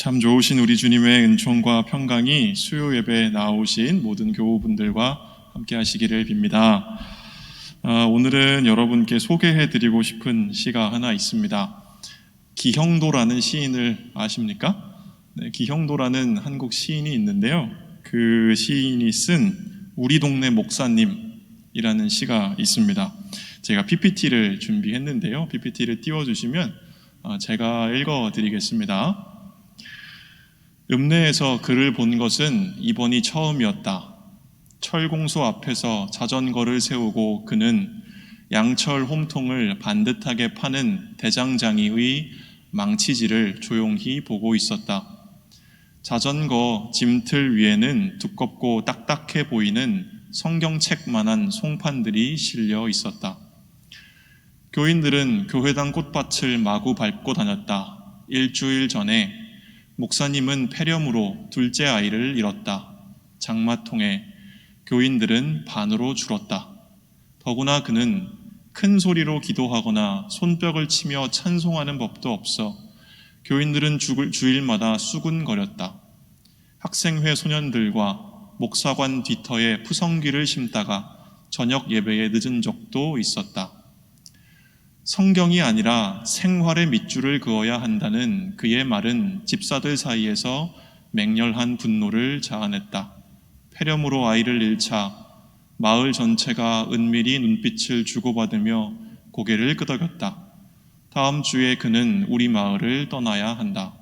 참 좋으신 우리 주님의 은총과 평강이 수요 예배에 나오신 모든 교우분들과 함께 하시기를 빕니다. 오늘은 여러분께 소개해드리고 싶은 시가 하나 있습니다. 기형도라는 시인을 아십니까? 네, 기형도라는 한국 시인이 있는데요. 그 시인이 쓴 우리 동네 목사님이라는 시가 있습니다. 제가 PPT를 준비했는데요. PPT를 띄워주시면 제가 읽어드리겠습니다. 읍내에서 그를 본 것은 이번이 처음이었다. 철공소 앞에서 자전거를 세우고 그는 양철 홈통을 반듯하게 파는 대장장이의 망치질을 조용히 보고 있었다. 자전거 짐틀 위에는 두껍고 딱딱해 보이는 성경책만한 송판들이 실려 있었다. 교인들은 교회당 꽃밭을 마구 밟고 다녔다. 일주일 전에 목사님은 폐렴으로 둘째 아이를 잃었다. 장마통에 교인들은 반으로 줄었다. 더구나 그는 큰 소리로 기도하거나 손뼉을 치며 찬송하는 법도 없어 교인들은 주일마다 수군거렸다. 학생회 소년들과 목사관 뒤터에 푸성귀를 심다가 저녁 예배에 늦은 적도 있었다. 성경이 아니라 생활의 밑줄을 그어야 한다는 그의 말은 집사들 사이에서 맹렬한 분노를 자아냈다. 폐렴으로 아이를 잃자 마을 전체가 은밀히 눈빛을 주고받으며 고개를 끄덕였다. 다음 주에 그는 우리 마을을 떠나야 한다.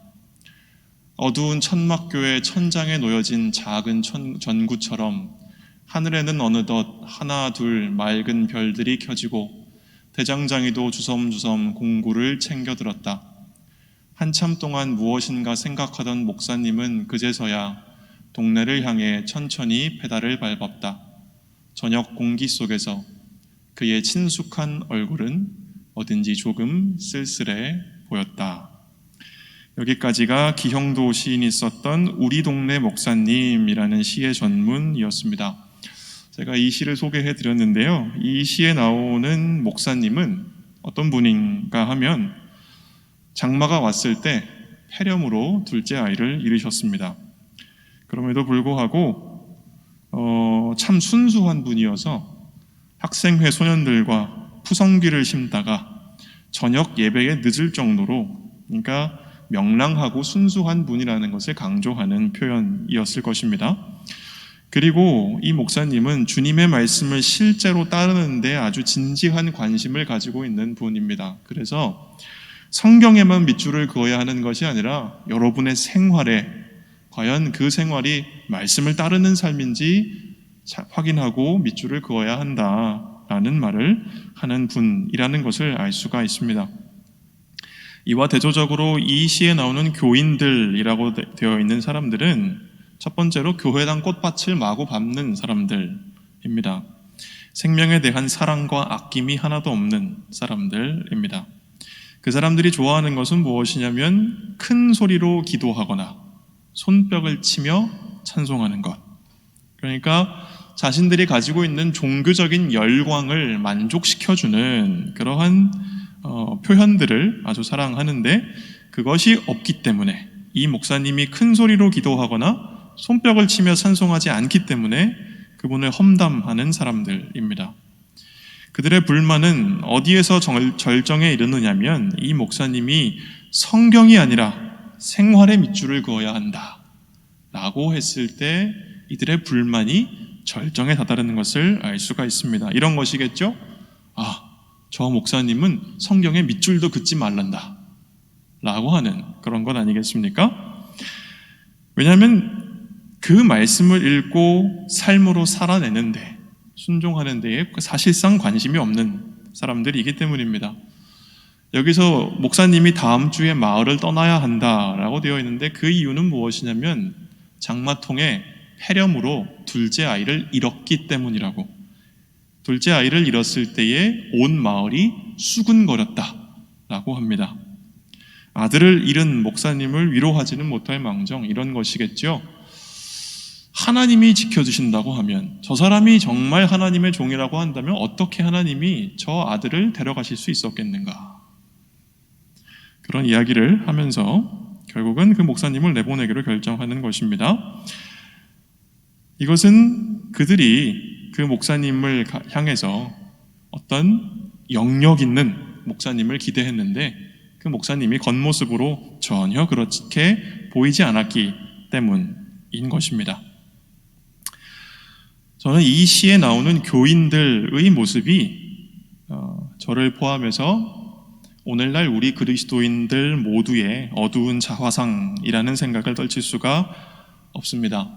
어두운 천막교의 천장에 놓여진 작은 전구처럼 하늘에는 어느덧 하나 둘 맑은 별들이 켜지고 대장장이도 주섬주섬 공구를 챙겨들었다. 한참 동안 무엇인가 생각하던 목사님은 그제서야 동네를 향해 천천히 페달을 밟았다. 저녁 공기 속에서 그의 친숙한 얼굴은 어딘지 조금 쓸쓸해 보였다. 여기까지가 기형도 시인이 썼던 우리 동네 목사님이라는 시의 전문이었습니다. 제가 이 시를 소개해 드렸는데요. 이 시에 나오는 목사님은 어떤 분인가 하면 장마가 왔을 때 폐렴으로 둘째 아이를 잃으셨습니다. 그럼에도 불구하고 참 순수한 분이어서 학생회 소년들과 푸성귀를 심다가 저녁 예배에 늦을 정도로, 그러니까 명랑하고 순수한 분이라는 것을 강조하는 표현이었을 것입니다. 그리고 이 목사님은 주님의 말씀을 실제로 따르는데 아주 진지한 관심을 가지고 있는 분입니다. 그래서 성경에만 밑줄을 그어야 하는 것이 아니라 여러분의 생활에 과연 그 생활이 말씀을 따르는 삶인지 확인하고 밑줄을 그어야 한다라는 말을 하는 분이라는 것을 알 수가 있습니다. 이와 대조적으로 이 시에 나오는 교인들이라고 되어 있는 사람들은 첫 번째로 교회당 꽃밭을 마구 밟는 사람들입니다. 생명에 대한 사랑과 아낌이 하나도 없는 사람들입니다. 그 사람들이 좋아하는 것은 무엇이냐면 큰 소리로 기도하거나 손뼉을 치며 찬송하는 것. 그러니까 자신들이 가지고 있는 종교적인 열광을 만족시켜주는 그러한 표현들을 아주 사랑하는데, 그것이 없기 때문에 이 목사님이 큰 소리로 기도하거나 손뼉을 치며 찬송하지 않기 때문에 그분을 험담하는 사람들입니다. 그들의 불만은 어디에서 절정에 이르느냐면 이 목사님이 성경이 아니라 생활의 밑줄을 그어야 한다 라고 했을 때 이들의 불만이 절정에 다다르는 것을 알 수가 있습니다. 이런 것이겠죠? 저 목사님은 성경의 밑줄도 긋지 말란다 라고 하는 그런 것 아니겠습니까? 왜냐하면 그 말씀을 읽고 삶으로 살아내는데, 순종하는 데에 사실상 관심이 없는 사람들이기 때문입니다. 여기서 목사님이 다음 주에 마을을 떠나야 한다라고 되어 있는데 그 이유는 무엇이냐면 장마통에 폐렴으로 둘째 아이를 잃었기 때문이라고. 둘째 아이를 잃었을 때에 온 마을이 수군거렸다라고 합니다. 아들을 잃은 목사님을 위로하지는 못할 망정 이런 것이겠죠. 하나님이 지켜주신다고 하면, 저 사람이 정말 하나님의 종이라고 한다면 어떻게 하나님이 저 아들을 데려가실 수 있었겠는가, 그런 이야기를 하면서 결국은 그 목사님을 내보내기로 결정하는 것입니다. 이것은 그들이 그 목사님을 향해서 어떤 영역 있는 목사님을 기대했는데 그 목사님이 겉모습으로 전혀 그렇게 보이지 않았기 때문인 것입니다. 저는 이 시에 나오는 교인들의 모습이 저를 포함해서 오늘날 우리 그리스도인들 모두의 어두운 자화상이라는 생각을 떨칠 수가 없습니다.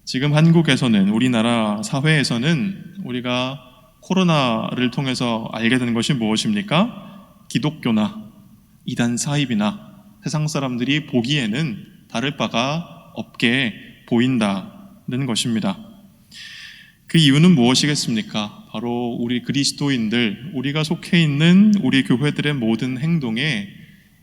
지금 한국에서는, 우리나라 사회에서는 우리가 코로나를 통해서 알게 된 것이 무엇입니까? 기독교나 이단 사입이나 세상 사람들이 보기에는 다를 바가 없게 보인다는 것입니다. 그 이유는 무엇이겠습니까? 바로 우리 그리스도인들, 우리가 속해 있는 우리 교회들의 모든 행동에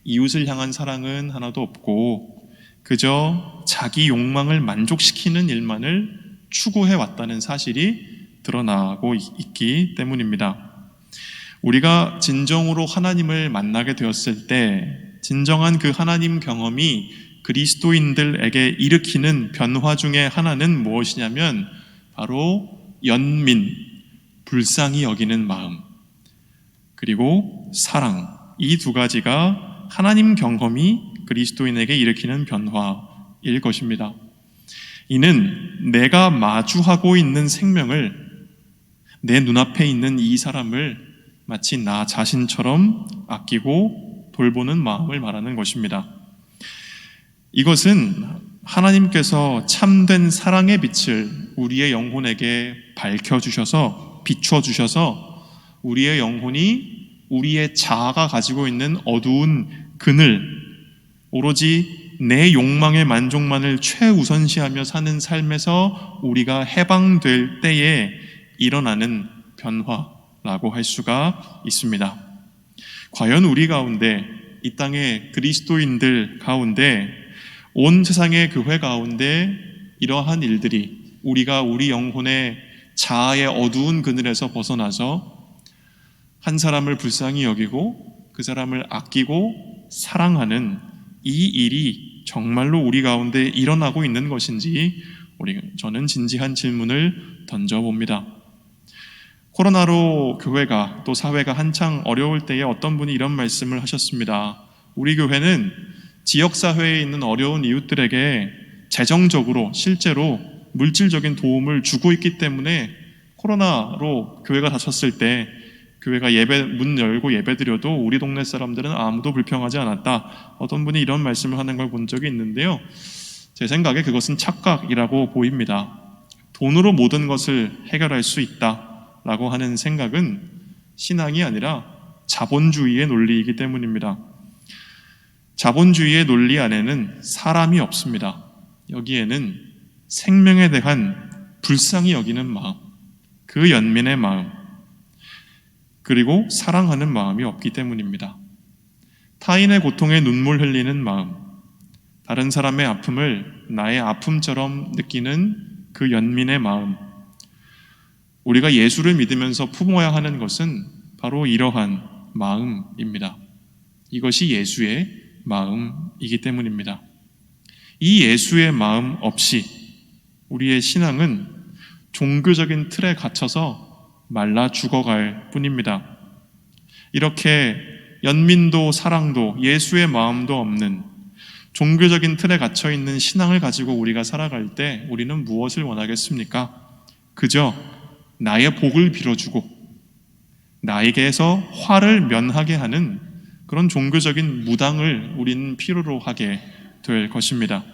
이웃을 향한 사랑은 하나도 없고 그저 자기 욕망을 만족시키는 일만을 추구해 왔다는 사실이 드러나고 있기 때문입니다. 우리가 진정으로 하나님을 만나게 되었을 때 진정한 그 하나님 경험이 그리스도인들에게 일으키는 변화 중에 하나는 무엇이냐면 바로 연민, 불쌍히 여기는 마음, 그리고 사랑, 이 두 가지가 하나님 경험이 그리스도인에게 일으키는 변화일 것입니다. 이는 내가 마주하고 있는 생명을, 내 눈앞에 있는 이 사람을 마치 나 자신처럼 아끼고 돌보는 마음을 말하는 것입니다. 이것은 하나님께서 참된 사랑의 빛을 우리의 영혼에게 밝혀주셔서, 비춰주셔서 우리의 영혼이 우리의 자아가 가지고 있는 어두운 그늘, 오로지 내 욕망의 만족만을 최우선시하며 사는 삶에서 우리가 해방될 때에 일어나는 변화라고 할 수가 있습니다. 과연 우리 가운데, 이 땅의 그리스도인들 가운데, 온 세상의 교회 가운데 이러한 일들이, 우리가 우리 영혼의 자아의 어두운 그늘에서 벗어나서 한 사람을 불쌍히 여기고 그 사람을 아끼고 사랑하는 이 일이 정말로 우리 가운데 일어나고 있는 것인지 저는 진지한 질문을 던져봅니다. 코로나로 교회가 또 사회가 한창 어려울 때에 어떤 분이 이런 말씀을 하셨습니다. 우리 교회는 지역사회에 있는 어려운 이웃들에게 재정적으로, 실제로 물질적인 도움을 주고 있기 때문에 코로나로 교회가 닫혔을 때 교회가 문 열고 예배드려도 우리 동네 사람들은 아무도 불평하지 않았다. 어떤 분이 이런 말씀을 하는 걸 본 적이 있는데요. 제 생각에 그것은 착각이라고 보입니다. 돈으로 모든 것을 해결할 수 있다라고 하는 생각은 신앙이 아니라 자본주의의 논리이기 때문입니다. 자본주의의 논리 안에는 사람이 없습니다. 여기에는 생명에 대한 불쌍히 여기는 마음, 그 연민의 마음, 그리고 사랑하는 마음이 없기 때문입니다. 타인의 고통에 눈물 흘리는 마음, 다른 사람의 아픔을 나의 아픔처럼 느끼는 그 연민의 마음, 우리가 예수를 믿으면서 품어야 하는 것은 바로 이러한 마음입니다. 이것이 예수의 마음이기 때문입니다. 이 예수의 마음 없이 우리의 신앙은 종교적인 틀에 갇혀서 말라 죽어갈 뿐입니다. 이렇게 연민도 사랑도 예수의 마음도 없는 종교적인 틀에 갇혀 있는 신앙을 가지고 우리가 살아갈 때 우리는 무엇을 원하겠습니까? 그저 나의 복을 빌어주고 나에게서 화를 면하게 하는 그런 종교적인 무당을 우리는 필요로 하게 될 것입니다.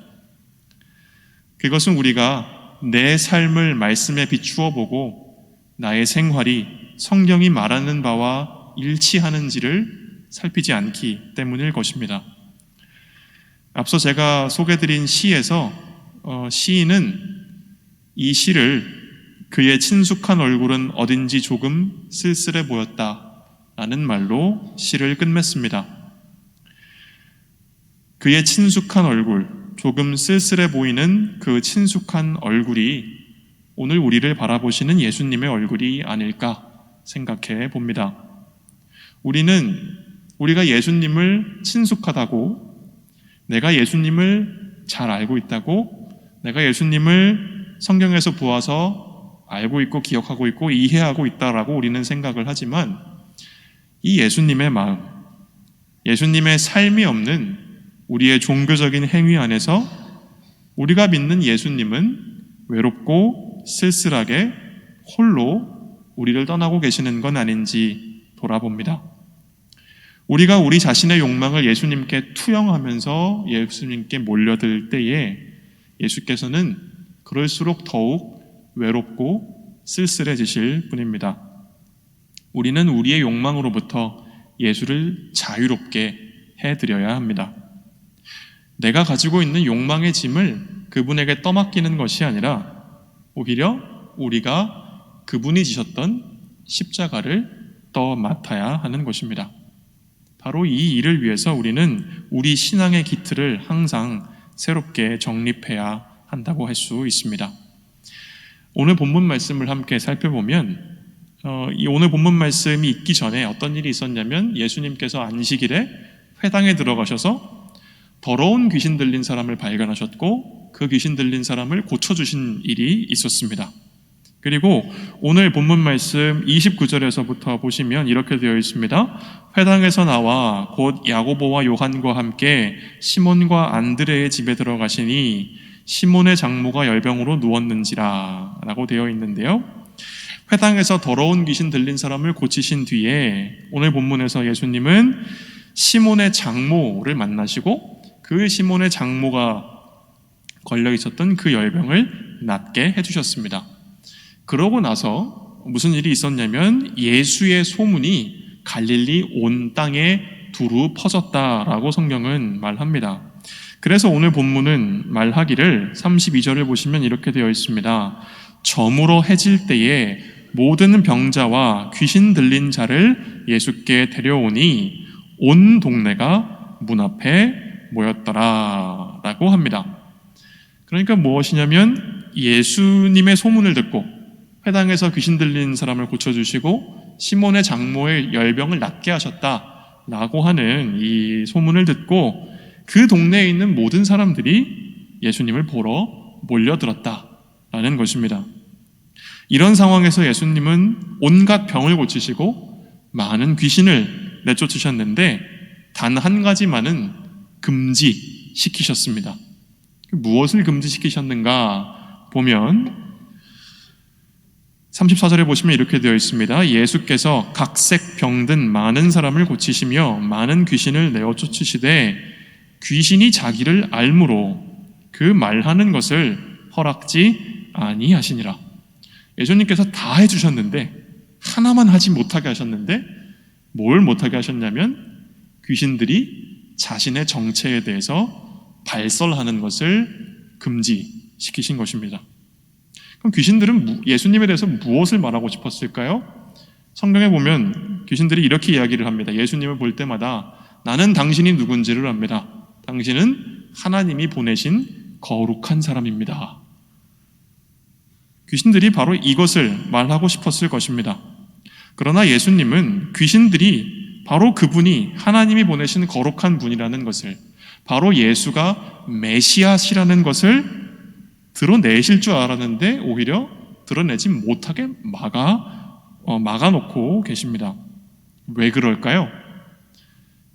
그것은 우리가 내 삶을 말씀에 비추어 보고 나의 생활이 성경이 말하는 바와 일치하는지를 살피지 않기 때문일 것입니다. 앞서 제가 소개드린 시에서 시인은 이 시를 그의 친숙한 얼굴은 어딘지 조금 쓸쓸해 보였다 라는 말로 시를 끝맺습니다. 그의 친숙한 얼굴, 조금 쓸쓸해 보이는 그 친숙한 얼굴이 오늘 우리를 바라보시는 예수님의 얼굴이 아닐까 생각해 봅니다. 우리가 예수님을 친숙하다고, 내가 예수님을 잘 알고 있다고, 내가 예수님을 성경에서 보아서 알고 있고 기억하고 있고 이해하고 있다라고 우리는 생각을 하지만 이 예수님의 마음, 예수님의 삶이 없는 우리의 종교적인 행위 안에서 우리가 믿는 예수님은 외롭고 쓸쓸하게 홀로 우리를 떠나고 계시는 건 아닌지 돌아봅니다. 우리가 우리 자신의 욕망을 예수님께 투영하면서 예수님께 몰려들 때에 예수께서는 그럴수록 더욱 외롭고 쓸쓸해지실 뿐입니다. 우리는 우리의 욕망으로부터 예수를 자유롭게 해드려야 합니다. 내가 가지고 있는 욕망의 짐을 그분에게 떠맡기는 것이 아니라 오히려 우리가 그분이 지셨던 십자가를 떠맡아야 하는 것입니다. 바로 이 일을 위해서 우리는 우리 신앙의 기틀을 항상 새롭게 정립해야 한다고 할 수 있습니다. 오늘 본문 말씀을 함께 살펴보면 이 오늘 본문 말씀이 있기 전에 어떤 일이 있었냐면 예수님께서 안식일에 회당에 들어가셔서 더러운 귀신 들린 사람을 발견하셨고 그 귀신 들린 사람을 고쳐주신 일이 있었습니다. 그리고 오늘 본문 말씀 29절에서부터 보시면 이렇게 되어 있습니다. 회당에서 나와 곧 야고보와 요한과 함께 시몬과 안드레의 집에 들어가시니 시몬의 장모가 열병으로 누웠는지라 라고 되어 있는데요. 회당에서 더러운 귀신 들린 사람을 고치신 뒤에 오늘 본문에서 예수님은 시몬의 장모를 만나시고 그 시몬의 장모가 걸려 있었던 그 열병을 낫게 해주셨습니다. 그러고 나서 무슨 일이 있었냐면 예수의 소문이 갈릴리 온 땅에 두루 퍼졌다라고 성경은 말합니다. 그래서 오늘 본문은 말하기를 32절을 보시면 이렇게 되어 있습니다. 저물어 해질 때에 모든 병자와 귀신 들린 자를 예수께 데려오니 온 동네가 문 앞에 모였더라 라고 합니다. 그러니까 무엇이냐면 예수님의 소문을 듣고 회당에서 귀신 들린 사람을 고쳐주시고 시몬의 장모의 열병을 낫게 하셨다라고 하는 이 소문을 듣고 그 동네에 있는 모든 사람들이 예수님을 보러 몰려들었다라는 것입니다. 이런 상황에서 예수님은 온갖 병을 고치시고 많은 귀신을 내쫓으셨는데 단 한 가지만은 금지시키셨습니다. 무엇을 금지시키셨는가 보면 34절에 보시면 이렇게 되어 있습니다. 예수께서 각색 병든 많은 사람을 고치시며 많은 귀신을 내어 쫓으시되 귀신이 자기를 알므로 그 말하는 것을 허락지 아니하시니라. 예수님께서 다 해주셨는데 하나만 하지 못하게 하셨는데 뭘 못하게 하셨냐면 귀신들이 자신의 정체에 대해서 발설하는 것을 금지시키신 것입니다. 그럼 귀신들은 예수님에 대해서 무엇을 말하고 싶었을까요? 성경에 보면 귀신들이 이렇게 이야기를 합니다. 예수님을 볼 때마다 나는 당신이 누군지를 압니다. 당신은 하나님이 보내신 거룩한 사람입니다. 귀신들이 바로 이것을 말하고 싶었을 것입니다. 그러나 예수님은 귀신들이 바로 그분이 하나님이 보내신 거룩한 분이라는 것을, 바로 예수가 메시아시라는 것을 드러내실 줄 알았는데 오히려 드러내지 못하게 막아놓고 계십니다. 왜 그럴까요?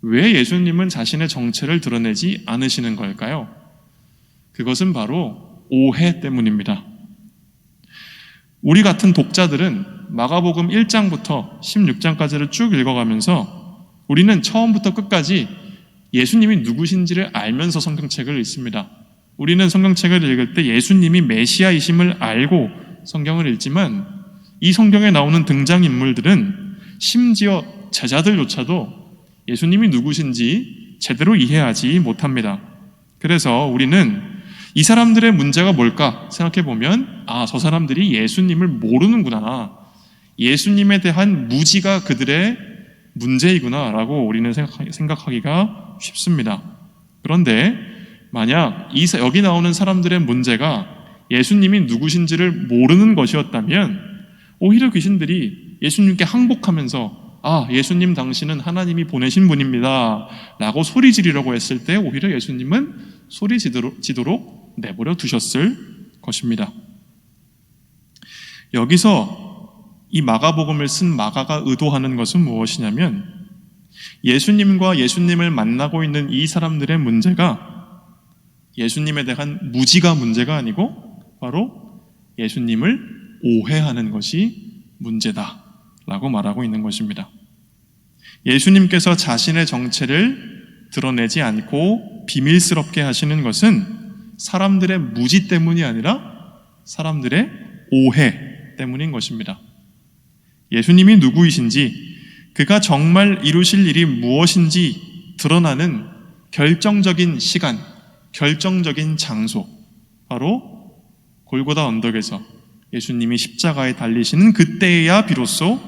왜 예수님은 자신의 정체를 드러내지 않으시는 걸까요? 그것은 바로 오해 때문입니다. 우리 같은 독자들은 마가복음 1장부터 16장까지를 쭉 읽어가면서 우리는 처음부터 끝까지 예수님이 누구신지를 알면서 성경책을 읽습니다. 우리는 성경책을 읽을 때 예수님이 메시아이심을 알고 성경을 읽지만 이 성경에 나오는 등장인물들은 심지어 제자들조차도 예수님이 누구신지 제대로 이해하지 못합니다. 그래서 우리는 이 사람들의 문제가 뭘까 생각해보면 저 사람들이 예수님을 모르는구나, 예수님에 대한 무지가 그들의 문제이구나 라고 우리는 생각하기가 쉽습니다. 그런데 만약 여기 나오는 사람들의 문제가 예수님이 누구신지를 모르는 것이었다면 오히려 귀신들이 예수님께 항복하면서 예수님 당신은 하나님이 보내신 분입니다 라고 소리 지르려고 했을 때 오히려 예수님은 소리 지도록 내버려 두셨을 것입니다. 여기서 이 마가복음을 쓴 마가가 의도하는 것은 무엇이냐면, 예수님과 예수님을 만나고 있는 이 사람들의 문제가 예수님에 대한 무지가 문제가 아니고 바로 예수님을 오해하는 것이 문제다 라고 말하고 있는 것입니다. 예수님께서 자신의 정체를 드러내지 않고 비밀스럽게 하시는 것은 사람들의 무지 때문이 아니라 사람들의 오해 때문인 것입니다. 예수님이 누구이신지, 그가 정말 이루실 일이 무엇인지 드러나는 결정적인 시간, 결정적인 장소, 바로 골고다 언덕에서 예수님이 십자가에 달리시는 그때에야 비로소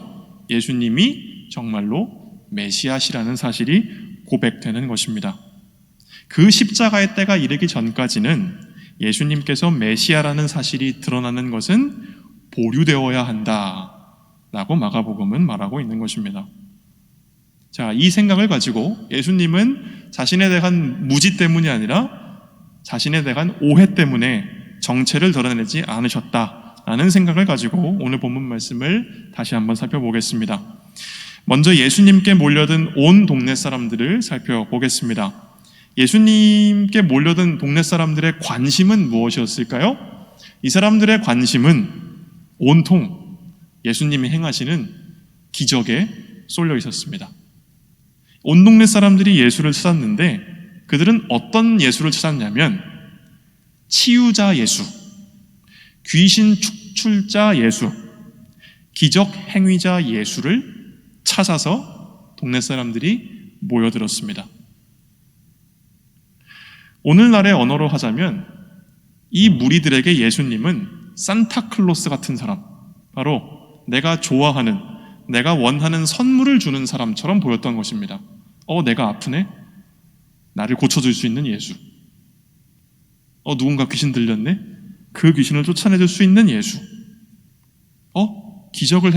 예수님이 정말로 메시아시라는 사실이 고백되는 것입니다. 그 십자가의 때가 이르기 전까지는 예수님께서 메시아라는 사실이 드러나는 것은 보류되어야 한다라고 마가복음은 말하고 있는 것입니다. 자, 이 생각을 가지고 예수님은 자신에 대한 무지 때문이 아니라 자신에 대한 오해 때문에 정체를 드러내지 않으셨다라는 생각을 가지고 오늘 본문 말씀을 다시 한번 살펴보겠습니다. 먼저 예수님께 몰려든 온 동네 사람들을 살펴보겠습니다. 예수님께 몰려든 동네 사람들의 관심은 무엇이었을까요? 이 사람들의 관심은 온통 예수님이 행하시는 기적에 쏠려 있었습니다. 온 동네 사람들이 예수를 찾았는데 그들은 어떤 예수를 찾았냐면 치유자 예수, 귀신 축출자 예수, 기적 행위자 예수를 찾아서 동네 사람들이 모여들었습니다. 오늘날의 언어로 하자면 이 무리들에게 예수님은 산타클로스 같은 사람, 바로 내가 좋아하는, 내가 원하는 선물을 주는 사람처럼 보였던 것입니다. 내가 아프네? 나를 고쳐줄 수 있는 예수. 누군가 귀신 들렸네? 그 귀신을 쫓아내줄 수 있는 예수. 기적을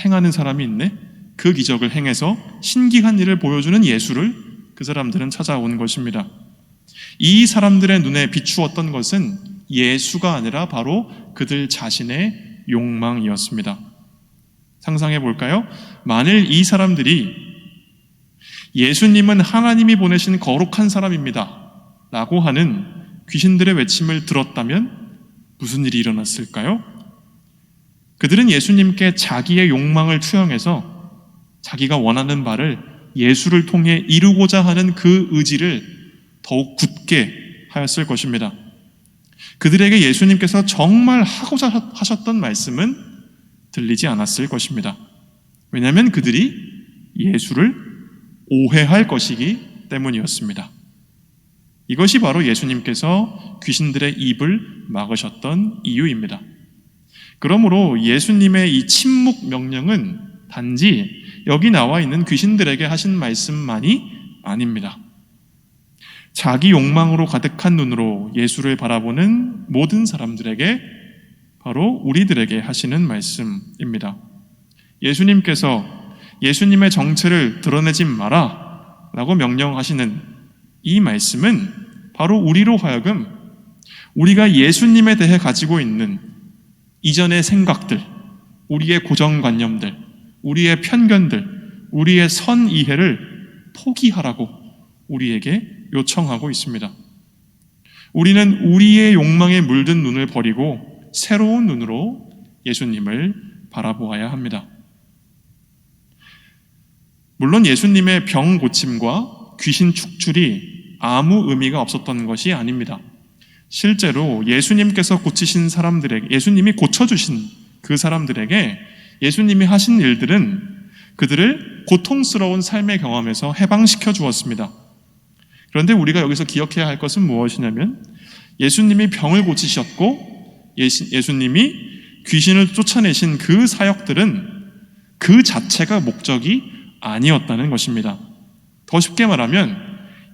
행하는 사람이 있네? 그 기적을 행해서 신기한 일을 보여주는 예수를 그 사람들은 찾아온 것입니다. 이 사람들의 눈에 비추었던 것은 예수가 아니라 바로 그들 자신의 욕망이었습니다. 상상해 볼까요? 만일 이 사람들이 예수님은 하나님이 보내신 거룩한 사람입니다 라고 하는 귀신들의 외침을 들었다면 무슨 일이 일어났을까요? 그들은 예수님께 자기의 욕망을 투영해서 자기가 원하는 바를 예수를 통해 이루고자 하는 그 의지를 더욱 굳게 하였을 것입니다. 그들에게 예수님께서 정말 하고자 하셨던 말씀은 들리지 않았을 것입니다. 왜냐하면 그들이 예수를 오해할 것이기 때문이었습니다. 이것이 바로 예수님께서 귀신들의 입을 막으셨던 이유입니다. 그러므로 예수님의 이 침묵 명령은 단지 여기 나와 있는 귀신들에게 하신 말씀만이 아닙니다. 자기 욕망으로 가득한 눈으로 예수를 바라보는 모든 사람들에게, 바로 우리들에게 하시는 말씀입니다. 예수님께서 예수님의 정체를 드러내지 마라 라고 명령하시는 이 말씀은 바로 우리로 하여금 우리가 예수님에 대해 가지고 있는 이전의 생각들, 우리의 고정관념들, 우리의 편견들, 우리의 선이해를 포기하라고 우리에게 요청하고 있습니다. 우리는 우리의 욕망에 물든 눈을 버리고 새로운 눈으로 예수님을 바라보아야 합니다. 물론 예수님의 병 고침과 귀신 축출이 아무 의미가 없었던 것이 아닙니다. 실제로 예수님께서 고치신 사람들에게, 예수님이 고쳐주신 그 사람들에게 예수님이 하신 일들은 그들을 고통스러운 삶의 경험에서 해방시켜 주었습니다. 그런데 우리가 여기서 기억해야 할 것은 무엇이냐면 예수님이 병을 고치셨고 예수님이 귀신을 쫓아내신 그 사역들은 그 자체가 목적이 아니었다는 것입니다. 더 쉽게 말하면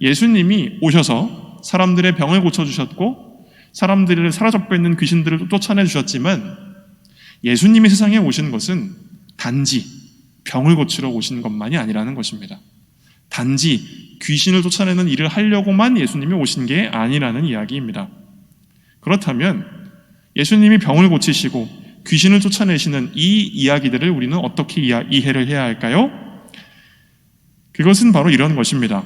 예수님이 오셔서 사람들의 병을 고쳐주셨고 사람들을 사로잡고 있는 귀신들을 쫓아내 주셨지만 예수님이 세상에 오신 것은 단지 병을 고치러 오신 것만이 아니라는 것입니다. 단지 귀신을 쫓아내는 일을 하려고만 예수님이 오신 게 아니라는 이야기입니다. 그렇다면 예수님이 병을 고치시고 귀신을 쫓아내시는 이 이야기들을 우리는 어떻게 이해를 해야 할까요? 그것은 바로 이런 것입니다.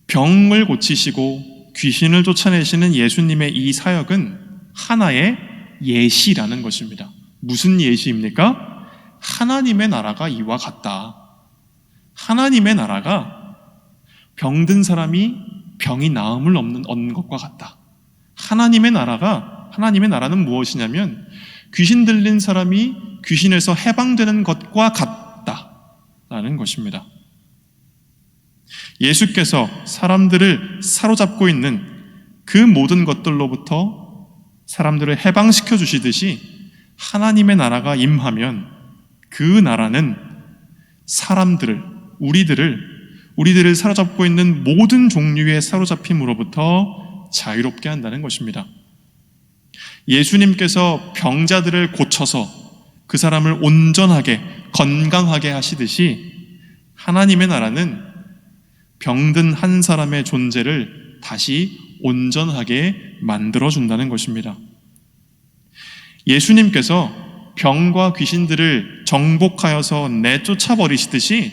병을 고치시고 귀신을 쫓아내시는 예수님의 이 사역은 하나의 예시라는 것입니다. 무슨 예시입니까? 하나님의 나라가 이와 같다. 하나님의 나라가 병든 사람이 병이 나음을 얻는 것과 같다. 하나님의 나라는 무엇이냐면 귀신 들린 사람이 귀신에서 해방되는 것과 같다라는 것입니다. 예수께서 사람들을 사로잡고 있는 그 모든 것들로부터 사람들을 해방시켜 주시듯이 하나님의 나라가 임하면 그 나라는 사람들을, 우리들을 사로잡고 있는 모든 종류의 사로잡힘으로부터 자유롭게 한다는 것입니다. 예수님께서 병자들을 고쳐서 그 사람을 온전하게, 건강하게 하시듯이 하나님의 나라는 병든 한 사람의 존재를 다시 온전하게 만들어준다는 것입니다. 예수님께서 병과 귀신들을 정복하여서 내쫓아 버리시듯이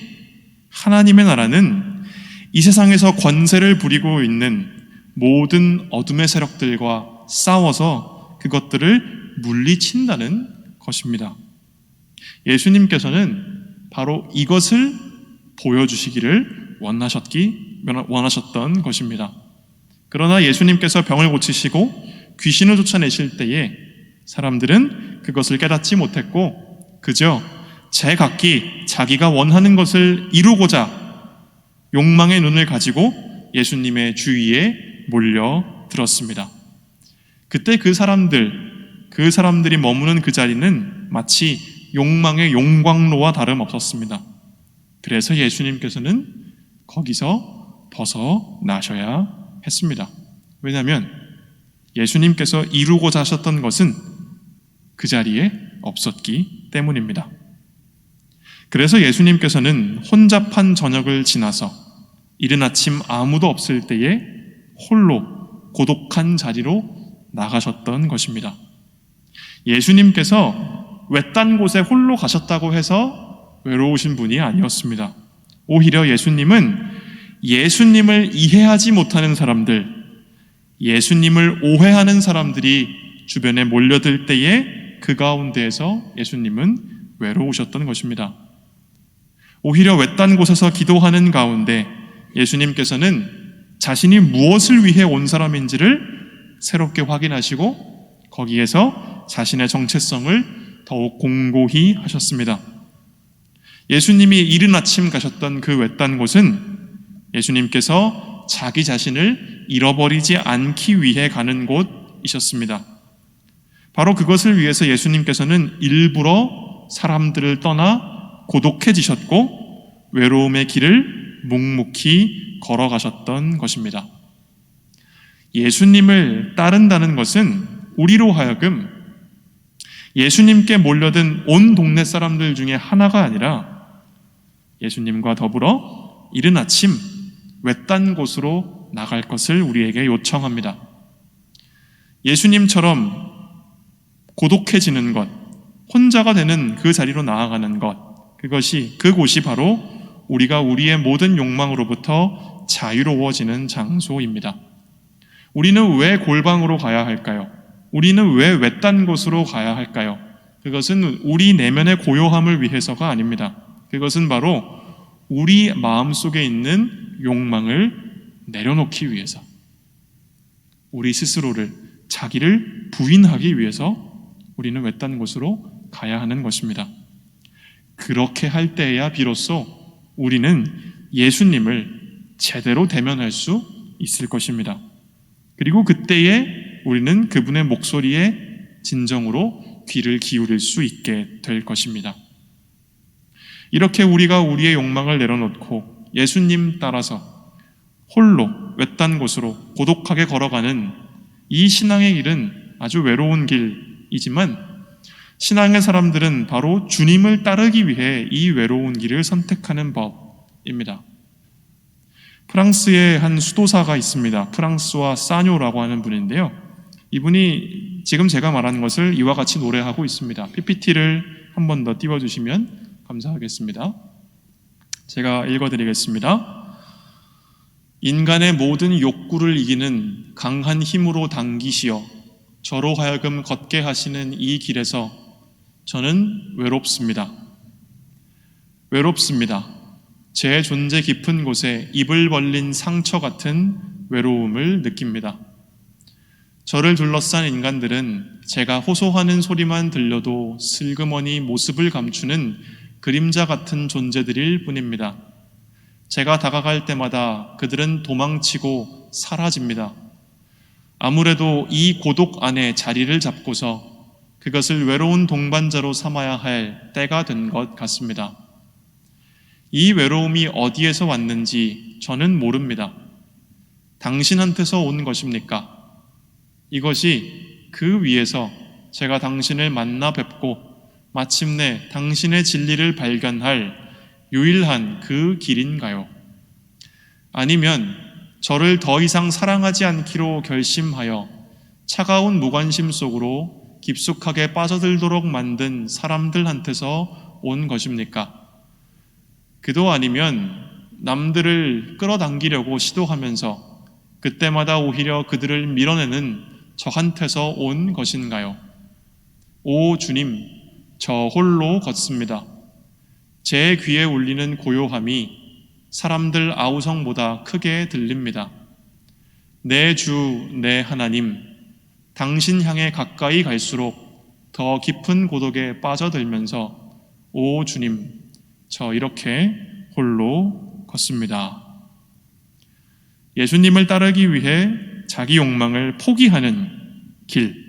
하나님의 나라는 이 세상에서 권세를 부리고 있는 모든 어둠의 세력들과 싸워서 그것들을 물리친다는 것입니다. 예수님께서는 바로 이것을 보여주시기를 원하셨던 것입니다. 그러나 예수님께서 병을 고치시고 귀신을 쫓아내실 때에 사람들은 그것을 깨닫지 못했고 그저 제각기 자기가 원하는 것을 이루고자 욕망의 눈을 가지고 예수님의 주위에 몰려들었습니다. 그때 그 사람들이 머무는 그 자리는 마치 욕망의 용광로와 다름없었습니다. 그래서 예수님께서는 거기서 벗어나셔야 했습니다. 왜냐하면 예수님께서 이루고자 하셨던 것은 그 자리에 없었기 때문입니다. 그래서 예수님께서는 혼잡한 저녁을 지나서 이른 아침 아무도 없을 때에 홀로 고독한 자리로 나가셨던 것입니다. 예수님께서 외딴 곳에 홀로 가셨다고 해서 외로우신 분이 아니었습니다. 오히려 예수님은 예수님을 이해하지 못하는 사람들, 예수님을 오해하는 사람들이 주변에 몰려들 때에 그 가운데에서 예수님은 외로우셨던 것입니다. 오히려 외딴 곳에서 기도하는 가운데 예수님께서는 자신이 무엇을 위해 온 사람인지를 새롭게 확인하시고 거기에서 자신의 정체성을 더욱 공고히 하셨습니다. 예수님이 이른 아침 가셨던 그 외딴 곳은 예수님께서 자기 자신을 잃어버리지 않기 위해 가는 곳이셨습니다. 바로 그것을 위해서 예수님께서는 일부러 사람들을 떠나 고독해지셨고 외로움의 길을 묵묵히 걸어가셨던 것입니다. 예수님을 따른다는 것은 우리로 하여금 예수님께 몰려든 온 동네 사람들 중에 하나가 아니라 예수님과 더불어 이른 아침 외딴 곳으로 나갈 것을 우리에게 요청합니다. 예수님처럼 고독해지는 것, 혼자가 되는 그 자리로 나아가는 것, 그곳이 바로 우리가 우리의 모든 욕망으로부터 자유로워지는 장소입니다. 우리는 왜 골방으로 가야 할까요? 우리는 왜 외딴 곳으로 가야 할까요? 그것은 우리 내면의 고요함을 위해서가 아닙니다. 그것은 바로 우리 마음속에 있는 욕망을 내려놓기 위해서, 우리 스스로를, 자기를 부인하기 위해서 우리는 외딴 곳으로 가야 하는 것입니다. 그렇게 할 때에야 비로소 우리는 예수님을 제대로 대면할 수 있을 것입니다. 그리고 그때에 우리는 그분의 목소리에 진정으로 귀를 기울일 수 있게 될 것입니다. 이렇게 우리가 우리의 욕망을 내려놓고 예수님 따라서 홀로 외딴 곳으로 고독하게 걸어가는 이 신앙의 길은 아주 외로운 길이지만 신앙의 사람들은 바로 주님을 따르기 위해 이 외로운 길을 선택하는 법입니다. 프랑스의 한 수도사가 있습니다. 프랑스와 사뇨라고 하는 분인데요. 이분이 지금 제가 말하는 것을 이와 같이 노래하고 있습니다. PPT를 한 번 더 띄워주시면 감사하겠습니다. 제가 읽어드리겠습니다. 인간의 모든 욕구를 이기는 강한 힘으로 당기시어 저로 하여금 걷게 하시는 이 길에서 저는 외롭습니다. 외롭습니다. 제 존재 깊은 곳에 입을 벌린 상처 같은 외로움을 느낍니다. 저를 둘러싼 인간들은 제가 호소하는 소리만 들려도 슬그머니 모습을 감추는 그림자 같은 존재들일 뿐입니다. 제가 다가갈 때마다 그들은 도망치고 사라집니다. 아무래도 이 고독 안에 자리를 잡고서 그것을 외로운 동반자로 삼아야 할 때가 된 것 같습니다. 이 외로움이 어디에서 왔는지 저는 모릅니다. 당신한테서 온 것입니까? 이것이 그 위에서 제가 당신을 만나 뵙고 마침내 당신의 진리를 발견할 유일한 그 길인가요? 아니면 저를 더 이상 사랑하지 않기로 결심하여 차가운 무관심 속으로 깊숙하게 빠져들도록 만든 사람들한테서 온 것입니까? 그도 아니면 남들을 끌어당기려고 시도하면서 그때마다 오히려 그들을 밀어내는 저한테서 온 것인가요? 오 주님, 저 홀로 걷습니다. 제 귀에 울리는 고요함이 사람들 아우성보다 크게 들립니다. 내 주, 내 하나님, 당신 향해 가까이 갈수록 더 깊은 고독에 빠져들면서 오 주님, 저 이렇게 홀로 걷습니다. 예수님을 따르기 위해 자기 욕망을 포기하는 길,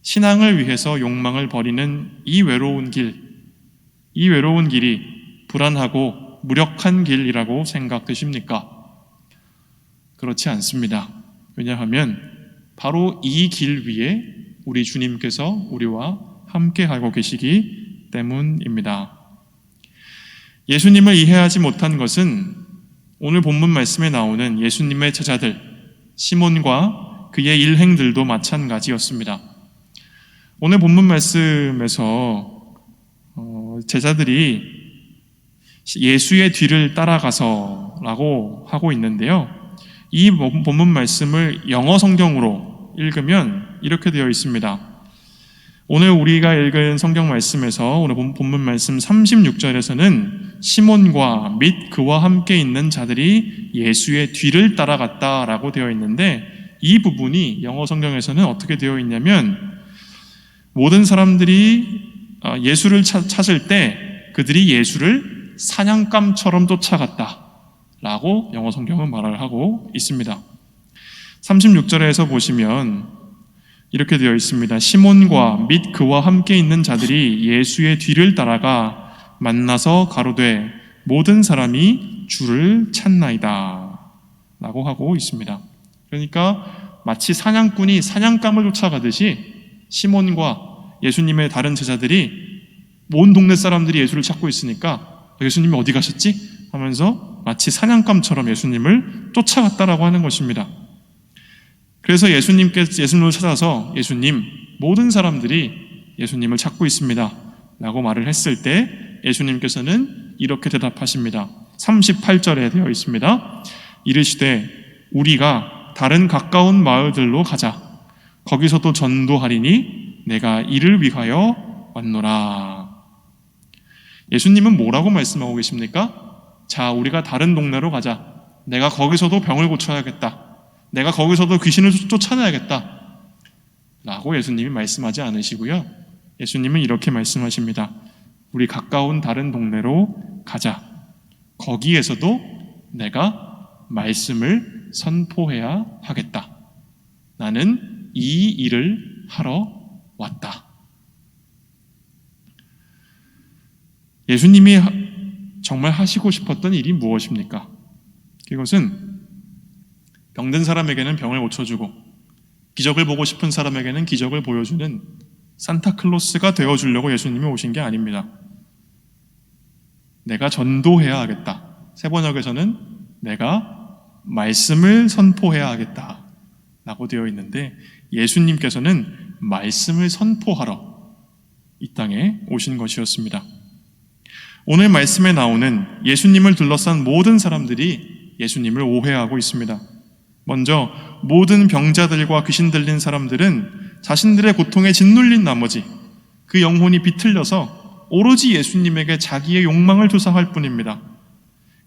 신앙을 위해서 욕망을 버리는 이 외로운 길이 불안하고 무력한 길이라고 생각되십니까? 그렇지 않습니다. 왜냐하면 바로 이 길 위에 우리 주님께서 우리와 함께하고 계시기 때문입니다. 예수님을 이해하지 못한 것은 오늘 본문 말씀에 나오는 예수님의 제자들 시몬과 그의 일행들도 마찬가지였습니다. 오늘 본문 말씀에서 제자들이 예수의 뒤를 따라가서 라고 하고 있는데요. 이 본문 말씀을 영어 성경으로 읽으면 이렇게 되어 있습니다. 오늘 우리가 읽은 성경 말씀에서 오늘 본문 말씀 36절에서는 시몬과 및 그와 함께 있는 자들이 예수의 뒤를 따라갔다라고 되어 있는데 이 부분이 영어 성경에서는 어떻게 되어 있냐면 모든 사람들이 예수를 찾을 때 그들이 예수를 사냥감처럼 쫓아갔다라고 영어 성경은 말을 하고 있습니다. 36절에서 보시면 이렇게 되어 있습니다. 시몬과 및 그와 함께 있는 자들이 예수의 뒤를 따라가 만나서 가로되 모든 사람이 주를 찾나이다 라고 하고 있습니다. 그러니까 마치 사냥꾼이 사냥감을 쫓아가듯이 시몬과 예수님의 다른 제자들이 온 동네 사람들이 예수를 찾고 있으니까 예수님이 어디 가셨지? 하면서 마치 사냥감처럼 예수님을 쫓아갔다라고 하는 것입니다. 그래서 예수님을 찾아서 예수님, 모든 사람들이 예수님을 찾고 있습니다 라고 말을 했을 때 예수님께서는 이렇게 대답하십니다. 38절에 되어 있습니다. 이르시되 우리가 다른 가까운 마을들로 가자. 거기서도 전도하리니 내가 이를 위하여 왔노라. 예수님은 뭐라고 말씀하고 계십니까? 자, 우리가 다른 동네로 가자. 내가 거기서도 병을 고쳐야겠다. 내가 거기서도 귀신을 쫓아내야겠다 라고 예수님이 말씀하지 않으시고요. 예수님은 이렇게 말씀하십니다. 우리 가까운 다른 동네로 가자. 거기에서도 내가 말씀을 선포해야 하겠다. 나는 이 일을 하러 왔다. 예수님이 정말 하시고 싶었던 일이 무엇입니까? 그것은 병든 사람에게는 병을 고쳐주고 기적을 보고 싶은 사람에게는 기적을 보여주는 산타클로스가 되어주려고 예수님이 오신 게 아닙니다. 내가 전도해야 하겠다. 세번역에서는 내가 말씀을 선포해야 하겠다 라고 되어 있는데, 예수님께서는 말씀을 선포하러 이 땅에 오신 것이었습니다. 오늘 말씀에 나오는 예수님을 둘러싼 모든 사람들이 예수님을 오해하고 있습니다. 먼저 모든 병자들과 귀신 들린 사람들은 자신들의 고통에 짓눌린 나머지 그 영혼이 비틀려서 오로지 예수님에게 자기의 욕망을 투사할 뿐입니다.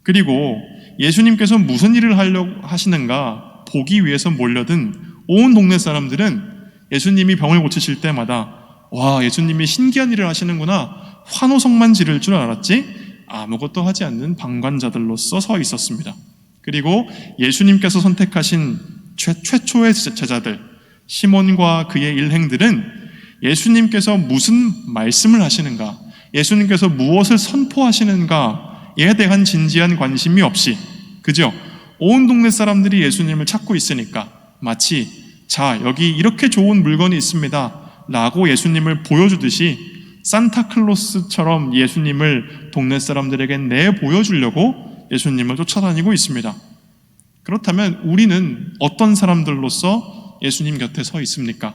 그리고 예수님께서 무슨 일을 하려고 하시는가 보기 위해서 몰려든 온 동네 사람들은 예수님이 병을 고치실 때마다 와, 예수님이 신기한 일을 하시는구나, 환호성만 지를 줄 알았지 아무것도 하지 않는 방관자들로서 서 있었습니다. 그리고 예수님께서 선택하신 최초의 제자들 시몬과 그의 일행들은 예수님께서 무슨 말씀을 하시는가, 예수님께서 무엇을 선포하시는가에 대한 진지한 관심이 없이 그저 온 동네 사람들이 예수님을 찾고 있으니까 마치 자, 여기 이렇게 좋은 물건이 있습니다 라고 예수님을 보여주듯이 산타클로스처럼 예수님을 동네 사람들에게 내보여주려고 예수님을 쫓아다니고 있습니다. 그렇다면 우리는 어떤 사람들로서 예수님 곁에 서 있습니까?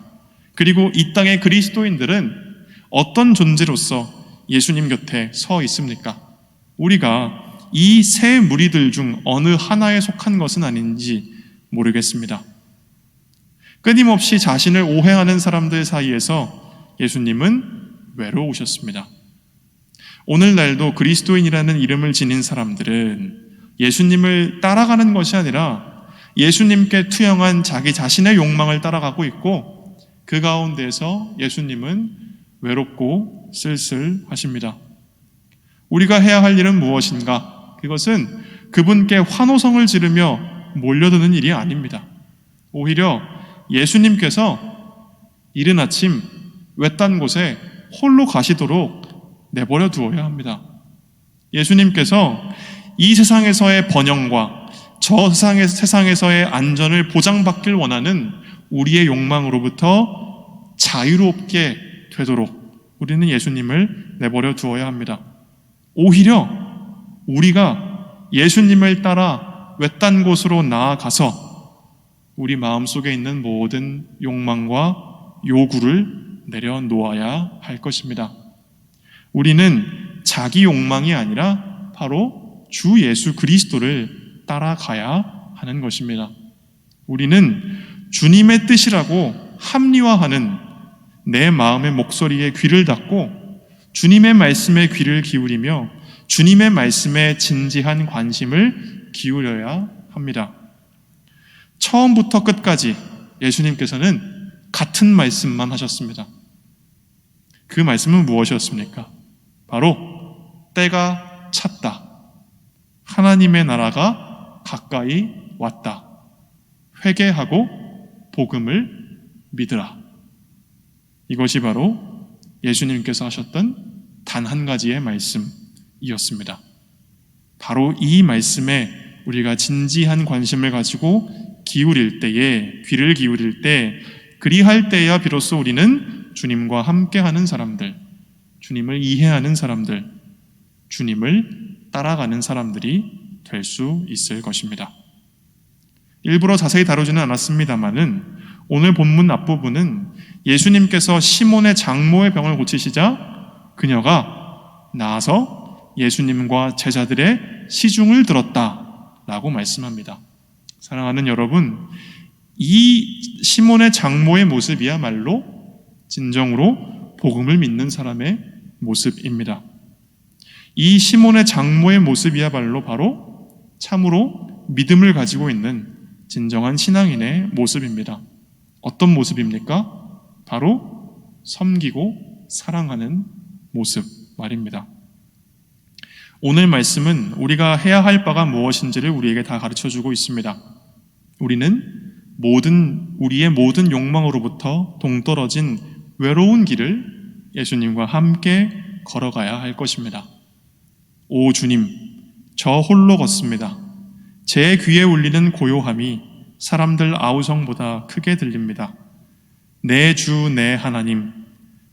그리고 이 땅의 그리스도인들은 어떤 존재로서 예수님 곁에 서 있습니까? 우리가 이 세 무리들 중 어느 하나에 속한 것은 아닌지 모르겠습니다. 끊임없이 자신을 오해하는 사람들 사이에서 예수님은 외로우셨습니다. 오늘날도 그리스도인이라는 이름을 지닌 사람들은 예수님을 따라가는 것이 아니라 예수님께 투영한 자기 자신의 욕망을 따라가고 있고, 그 가운데에서 예수님은 외롭고 쓸쓸하십니다. 우리가 해야 할 일은 무엇인가? 그것은 그분께 환호성을 지르며 몰려드는 일이 아닙니다. 오히려 예수님께서 이른 아침 외딴 곳에 홀로 가시도록 내버려 두어야 합니다. 예수님께서 이 세상에서의 번영과 저 세상에서의 안전을 보장받길 원하는 우리의 욕망으로부터 자유롭게 되도록 우리는 예수님을 내버려 두어야 합니다. 오히려 우리가 예수님을 따라 외딴 곳으로 나아가서 우리 마음속에 있는 모든 욕망과 요구를 내려놓아야 할 것입니다. 우리는 자기 욕망이 아니라 바로 주 예수 그리스도를 따라가야 하는 것입니다. 우리는 주님의 뜻이라고 합리화하는 내 마음의 목소리에 귀를 닫고 주님의 말씀에 귀를 기울이며 주님의 말씀에 진지한 관심을 기울여야 합니다. 처음부터 끝까지 예수님께서는 같은 말씀만 하셨습니다. 그 말씀은 무엇이었습니까? 바로 때가 찼다. 하나님의 나라가 가까이 왔다. 회개하고 복음을 믿으라. 이것이 바로 예수님께서 하셨던 단 한 가지의 말씀이었습니다. 바로 이 말씀에 우리가 진지한 관심을 가지고 기울일 때에, 귀를 기울일 때, 그리할 때야 비로소 우리는 주님과 함께하는 사람들, 주님을 이해하는 사람들, 주님을 따라가는 사람들이 될 수 있을 것입니다. 일부러 자세히 다루지는 않았습니다마는 오늘 본문 앞부분은 예수님께서 시몬의 장모의 병을 고치시자 그녀가 나아서 예수님과 제자들의 시중을 들었다라고 말씀합니다. 사랑하는 여러분, 이 시몬의 장모의 모습이야말로 진정으로 복음을 믿는 사람의 모습입니다. 이 시몬의 장모의 모습이야말로 바로 참으로 믿음을 가지고 있는 진정한 신앙인의 모습입니다. 어떤 모습입니까? 바로 섬기고 사랑하는 모습 말입니다. 오늘 말씀은 우리가 해야 할 바가 무엇인지를 우리에게 다 가르쳐주고 있습니다. 우리는 우리의 모든 욕망으로부터 동떨어진 외로운 길을 예수님과 함께 걸어가야 할 것입니다. 오 주님, 저 홀로 걷습니다. 제 귀에 울리는 고요함이 사람들 아우성보다 크게 들립니다. 내 주, 내 하나님,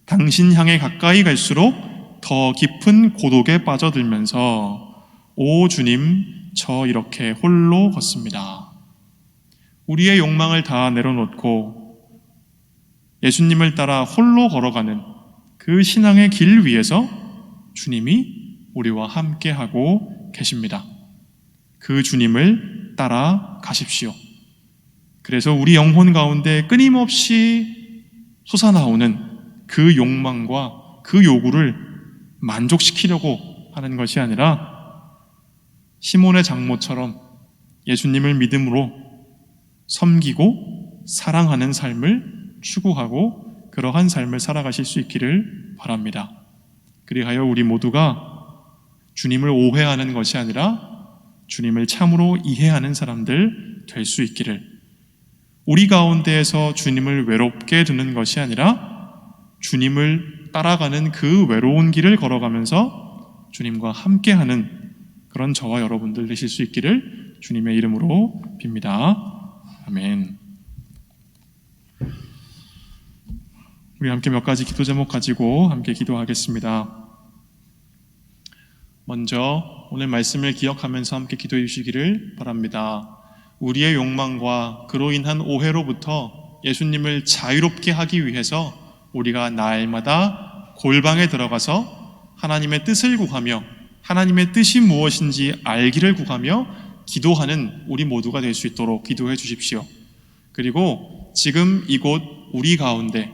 당신 향해 가까이 갈수록 더 깊은 고독에 빠져들면서 오 주님, 저 이렇게 홀로 걷습니다. 우리의 욕망을 다 내려놓고 예수님을 따라 홀로 걸어가는 그 신앙의 길 위에서 주님이 우리와 함께하고 계십니다. 그 주님을 따라 가십시오. 그래서 우리 영혼 가운데 끊임없이 솟아나오는 그 욕망과 그 요구를 만족시키려고 하는 것이 아니라 시몬의 장모처럼 예수님을 믿음으로 섬기고 사랑하는 삶을 추구하고 그러한 삶을 살아가실 수 있기를 바랍니다. 그리하여 우리 모두가 주님을 오해하는 것이 아니라 주님을 참으로 이해하는 사람들 될 수 있기를, 우리 가운데에서 주님을 외롭게 두는 것이 아니라 주님을 따라가는 그 외로운 길을 걸어가면서 주님과 함께하는 그런 저와 여러분들 되실 수 있기를 주님의 이름으로 빕니다. 아멘. 우리 함께 몇 가지 기도 제목 가지고 함께 기도하겠습니다. 먼저 오늘 말씀을 기억하면서 함께 기도해 주시기를 바랍니다. 우리의 욕망과 그로 인한 오해로부터 예수님을 자유롭게 하기 위해서 우리가 날마다 골방에 들어가서 하나님의 뜻을 구하며 하나님의 뜻이 무엇인지 알기를 구하며 기도하는 우리 모두가 될 수 있도록 기도해 주십시오. 그리고 지금 이곳 우리 가운데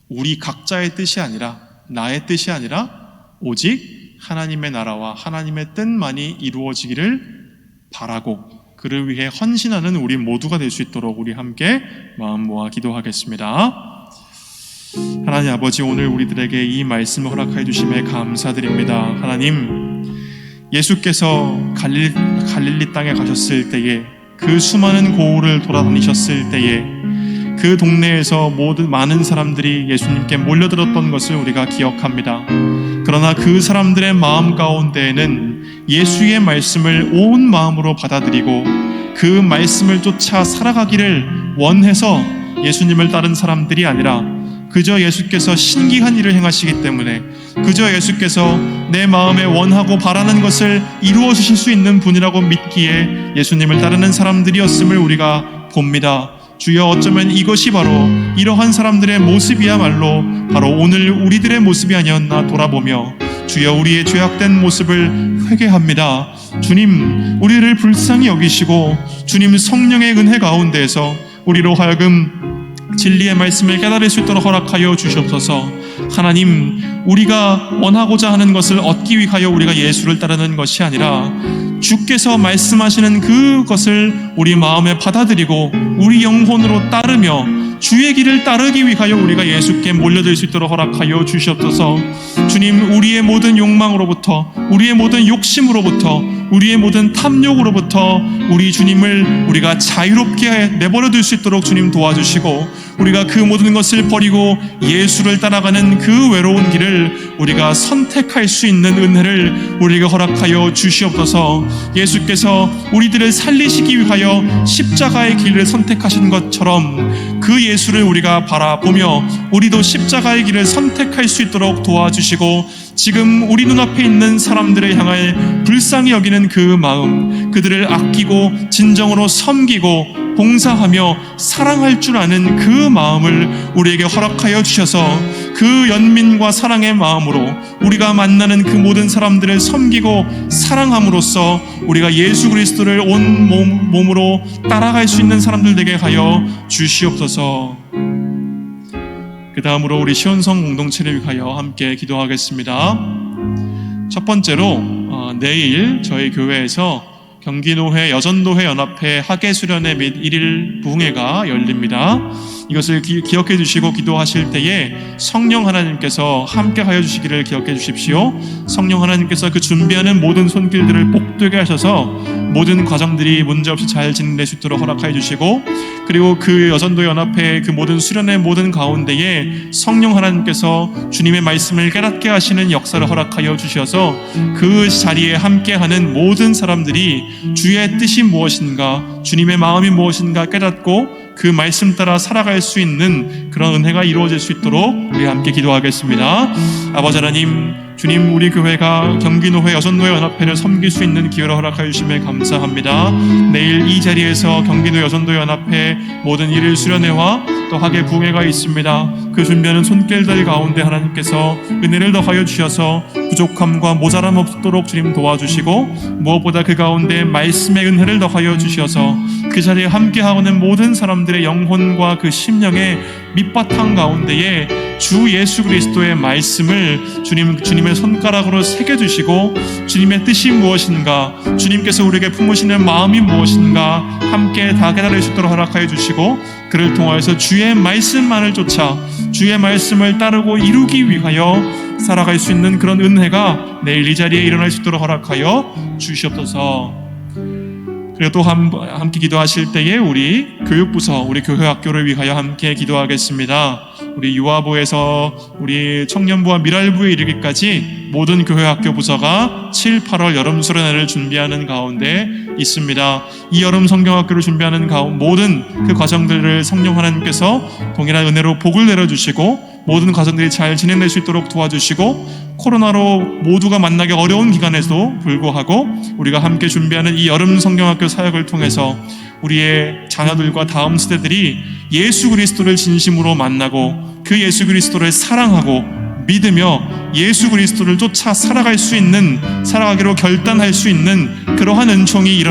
우리 각자의 뜻이 아니라, 나의 뜻이 아니라 오직 하나님의 나라와 하나님의 뜻만이 이루어지기를 바라고 그를 위해 헌신하는 우리 모두가 될 수 있도록 우리 함께 마음 모아 기도하겠습니다. 하나님 아버지, 오늘 우리들에게 이 말씀을 허락하여 주심에 감사드립니다. 하나님, 예수께서 갈릴리 땅에 가셨을 때에, 그 수많은 고을을 돌아다니셨을 때에 그 동네에서 많은 사람들이 예수님께 몰려들었던 것을 우리가 기억합니다. 그러나 그 사람들의 마음 가운데에는 예수의 말씀을 온 마음으로 받아들이고 그 말씀을 쫓아 살아가기를 원해서 예수님을 따른 사람들이 아니라 그저 예수께서 신기한 일을 행하시기 때문에, 그저 예수께서 내 마음에 원하고 바라는 것을 이루어 주실 수 있는 분이라고 믿기에 예수님을 따르는 사람들이었음을 우리가 봅니다. 주여, 어쩌면 이것이 바로 이러한 사람들의 모습이야말로 바로 오늘 우리들의 모습이 아니었나 돌아보며 주여, 우리의 죄악된 모습을 회개합니다. 주님, 우리를 불쌍히 여기시고 주님 성령의 은혜 가운데에서 우리로 하여금 진리의 말씀을 깨달을 수 있도록 허락하여 주시옵소서. 하나님, 우리가 원하고자 하는 것을 얻기 위하여 우리가 예수를 따르는 것이 아니라 주께서 말씀하시는 그것을 우리 마음에 받아들이고 우리 영혼으로 따르며 주의 길을 따르기 위하여 우리가 예수께 몰려들 수 있도록 허락하여 주시옵소서. 주님, 우리의 모든 욕망으로부터, 우리의 모든 욕심으로부터, 우리의 모든 탐욕으로부터 우리 주님을 우리가 자유롭게 내버려 둘 수 있도록 주님 도와주시고, 우리가 그 모든 것을 버리고 예수를 따라가는 그 외로운 길을 우리가 선택할 수 있는 은혜를 우리에게 허락하여 주시옵소서. 예수께서 우리들을 살리시기 위하여 십자가의 길을 선택하신 것처럼 그 예수를 우리가 바라보며 우리도 십자가의 길을 선택할 수 있도록 도와주시고, 지금 우리 눈앞에 있는 사람들을 향해 불쌍히 여기는 그 마음, 그들을 아끼고 진정으로 섬기고 봉사하며 사랑할 줄 아는 그 마음을 우리에게 허락하여 주셔서 그 연민과 사랑의 마음으로 우리가 만나는 그 모든 사람들을 섬기고 사랑함으로써 우리가 예수 그리스도를 온 몸으로 따라갈 수 있는 사람들 되게 하여 주시옵소서. 그 다음으로 우리 시온성 공동체를 위하여 함께 기도하겠습니다. 첫 번째로 내일 저희 교회에서 경기노회 여전도회 연합회 학예수련회 및 1일 부흥회가 열립니다. 이것을 기억해 주시고 기도하실 때에 성령 하나님께서 함께 하여 주시기를 기억해 주십시오. 성령 하나님께서 그 준비하는 모든 손길들을 복되게 하셔서 모든 과정들이 문제없이 잘 진행될 수 있도록 허락하여 주시고, 그리고 그 여전도 연합회 그 모든 수련의 모든 가운데에 성령 하나님께서 주님의 말씀을 깨닫게 하시는 역사를 허락하여 주셔서 그 자리에 함께하는 모든 사람들이 주의 뜻이 무엇인가, 주님의 마음이 무엇인가 깨닫고 그 말씀 따라 살아갈 수 있는 그런 은혜가 이루어질 수 있도록 우리 함께 기도하겠습니다. 아버지 하나님, 주님, 우리 교회가 경기노회 여선노회 연합회를 섬길 수 있는 기회를 허락하여 주심에 감사합니다. 내일 이 자리에서 경기노회 여선노회 연합회 모든 일일 수련회와 또 학예 부흥회가 있습니다. 그 준비하는 손길들 가운데 하나님께서 은혜를 더하여 주셔서 부족함과 모자람 없도록 주님 도와주시고, 무엇보다 그 가운데 말씀의 은혜를 더하여 주셔서 그 자리에 함께하고는 모든 사람들의 영혼과 그 심령의 밑바탕 가운데에 주 예수 그리스도의 말씀을 주님의 손가락으로 새겨주시고, 주님의 뜻이 무엇인가, 주님께서 우리에게 품으시는 마음이 무엇인가 함께 다 깨달을 수 있도록 허락하여 주시고, 그를 통하여서 주의 말씀만을 쫓아 주의 말씀을 따르고 이루기 위하여 살아갈 수 있는 그런 은혜가 내일 이 자리에 일어날 수 있도록 허락하여 주시옵소서. 그리고 또 함께 기도하실 때에 우리 교육부서, 우리 교회학교를 위하여 함께 기도하겠습니다. 우리 유아부에서 우리 청년부와 미랄부에 이르기까지 모든 교회학교 부서가 7, 8월 여름 수련회를 준비하는 가운데 있습니다. 이 여름 성경학교를 준비하는 모든 그 과정들을 성령 하나님께서 동일한 은혜로 복을 내려주시고, 모든 과정들이 잘 진행될 수 있도록 도와주시고, 코로나로 모두가 만나기 어려운 기간에도 불구하고 우리가 함께 준비하는 이 여름 성경학교 사역을 통해서 우리의 자녀들과 다음 세대들이 예수 그리스도를 진심으로 만나고 그 예수 그리스도를 사랑하고 믿으며 예수 그리스도를 쫓아 살아갈 수 있는, 살아가기로 결단할 수 있는 그러한 은총이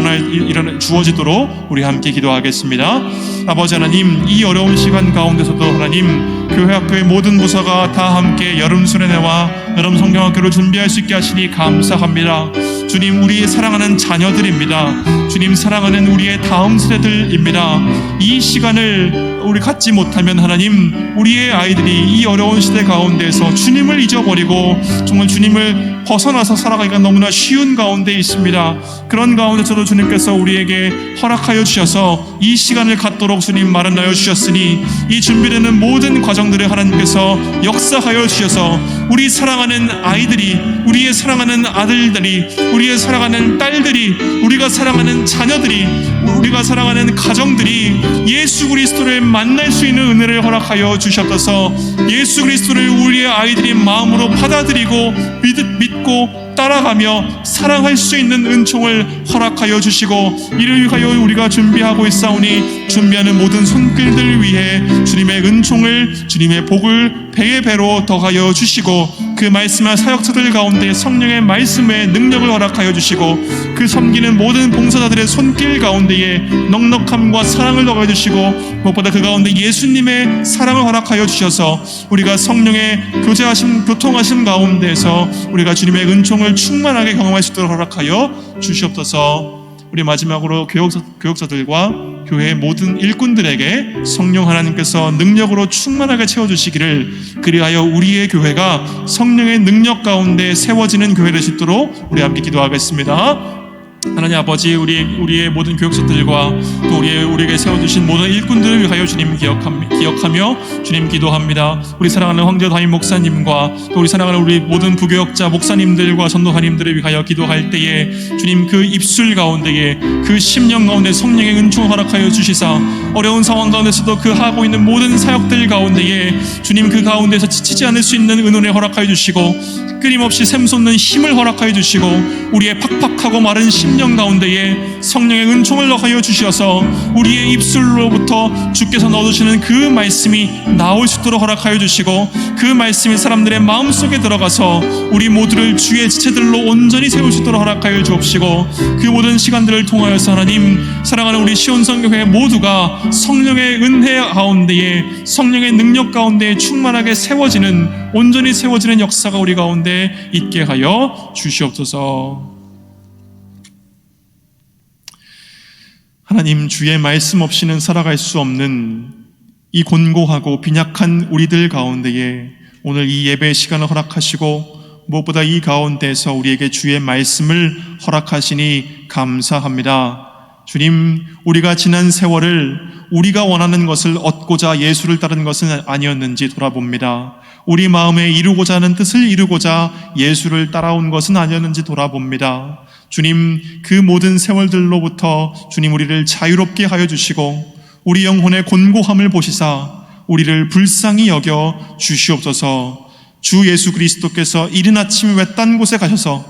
주어지도록 우리 함께 기도하겠습니다. 아버지 하나님, 이 어려운 시간 가운데서도 하나님, 교회학교의 모든 부서가 다 함께 여름 수련회와 여름 성경학교를 준비할 수 있게 하시니 감사합니다. 주님, 우리의 사랑하는 자녀들입니다. 주님, 사랑하는 우리의 다음 세대들입니다. 이 시간을 우리 갖지 못하면 하나님, 우리의 아이들이 이 어려운 시대 가운데서 주님을 잊어버리고 정말 주님을 벗어나서 살아가기가 너무나 쉬운 가운데 있습니다. 그런 가운데서도 주님께서 우리에게 허락하여 주셔서 이 시간을 갖도록 주님 마련하여 주셨으니, 이 준비되는 모든 과정들을 하나님께서 역사하여 주셔서 우리 사랑하는 아이들이, 우리의 사랑하는 아들들이, 우리의 사랑하는 딸들이, 우리가 사랑하는 자녀들이, 우리가 사랑하는 가정들이 예수 그리스도를 만날 수 있는 은혜를 허락하여 주셨어서 예수 그리스도를 우리의 아이들이 마음으로 받아들이고 믿고 따라가며 사랑할 수 있는 은총을 허락하여 주시고, 이를 위하여 우리가 준비하고 있사오니 준비하는 모든 손길들 위해 주님의 은총을, 주님의 복을 배의 배로 더하여 주시고, 그 말씀한 사역자들 가운데 성령의 말씀의 능력을 허락하여 주시고, 그 섬기는 모든 봉사자들의 손길 가운데에 넉넉함과 사랑을 더하여 주시고, 무엇보다 그 가운데 예수님의 사랑을 허락하여 주셔서 우리가 성령의 교통하심 가운데에서 우리가 주님의 은총을 충만하게 경험할 수 있도록 허락하여 주시옵소서. 우리 마지막으로 교역자들과 교회의 모든 일꾼들에게 성령 하나님께서 능력으로 충만하게 채워주시기를, 그리하여 우리의 교회가 성령의 능력 가운데 세워지는 교회를 짓도록 우리 함께 기도하겠습니다. 하나님 아버지, 우리의 모든 교역자들과 또 우리에게 세워주신 모든 일꾼들을 위하여 주님 기억하며 주님 기도합니다. 우리 사랑하는 황제 담임 목사님과 또 우리 사랑하는 우리 모든 부교역자 목사님들과 전도사님들을 위하여 기도할 때에 주님, 그 입술 가운데에, 그 심령 가운데 성령의 은총 허락하여 주시사 어려운 상황 가운데서도 그 하고 있는 모든 사역들 가운데에 주님, 그 가운데서 지치지 않을 수 있는 은혜를 허락하여 주시고, 끊임없이 샘솟는 힘을 허락하여 주시고, 우리의 팍팍하고 마른 심령 가운데에 성령의 은총을 넣어 주셔서 우리의 입술로부터 주께서 넣어주시는 그 말씀이 나올 수 있도록 허락하여 주시고, 그 말씀이 사람들의 마음속에 들어가서 우리 모두를 주의 지체들로 온전히 세울 수 있도록 허락하여 주옵시고, 그 모든 시간들을 통하여서 하나님, 사랑하는 우리 시온성교회 모두가 성령의 은혜 가운데에, 성령의 능력 가운데에 충만하게 세워지는, 온전히 세워지는 역사가 우리 가운데 있게 하여 주시옵소서. 하나님, 주의 말씀 없이는 살아갈 수 없는 이 곤고하고 빈약한 우리들 가운데에 오늘 이 예배 시간을 허락하시고, 무엇보다 이 가운데에서 우리에게 주의 말씀을 허락하시니 감사합니다. 주님, 우리가 지난 세월을 우리가 원하는 것을 얻고자 예수를 따른 것은 아니었는지 돌아봅니다. 우리 마음에 이루고자 하는 뜻을 이루고자 예수를 따라온 것은 아니었는지 돌아봅니다. 주님, 그 모든 세월들로부터 주님 우리를 자유롭게 하여 주시고 우리 영혼의 곤고함을 보시사 우리를 불쌍히 여겨 주시옵소서. 주 예수 그리스도께서 이른 아침 외딴 곳에 가셔서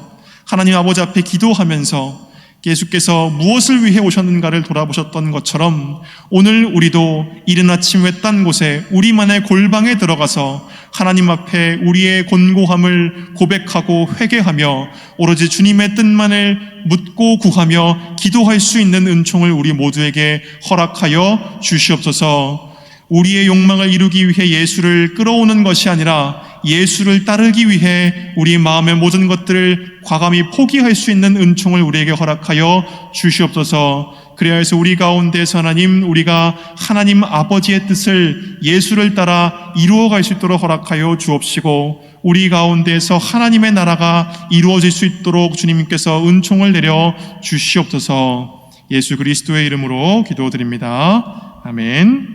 하나님 아버지 앞에 기도하면서 예수께서 무엇을 위해 오셨는가를 돌아보셨던 것처럼 오늘 우리도 이른 아침 외딴 곳에 우리만의 골방에 들어가서 하나님 앞에 우리의 곤고함을 고백하고 회개하며 오로지 주님의 뜻만을 묻고 구하며 기도할 수 있는 은총을 우리 모두에게 허락하여 주시옵소서. 우리의 욕망을 이루기 위해 예수를 끌어오는 것이 아니라 예수를 따르기 위해 우리 마음의 모든 것들을 과감히 포기할 수 있는 은총을 우리에게 허락하여 주시옵소서. 그래야 해서 우리 가운데서 하나님, 우리가 하나님 아버지의 뜻을 예수를 따라 이루어갈 수 있도록 허락하여 주옵시고 우리 가운데서 하나님의 나라가 이루어질 수 있도록 주님께서 은총을 내려 주시옵소서. 예수 그리스도의 이름으로 기도드립니다. 아멘.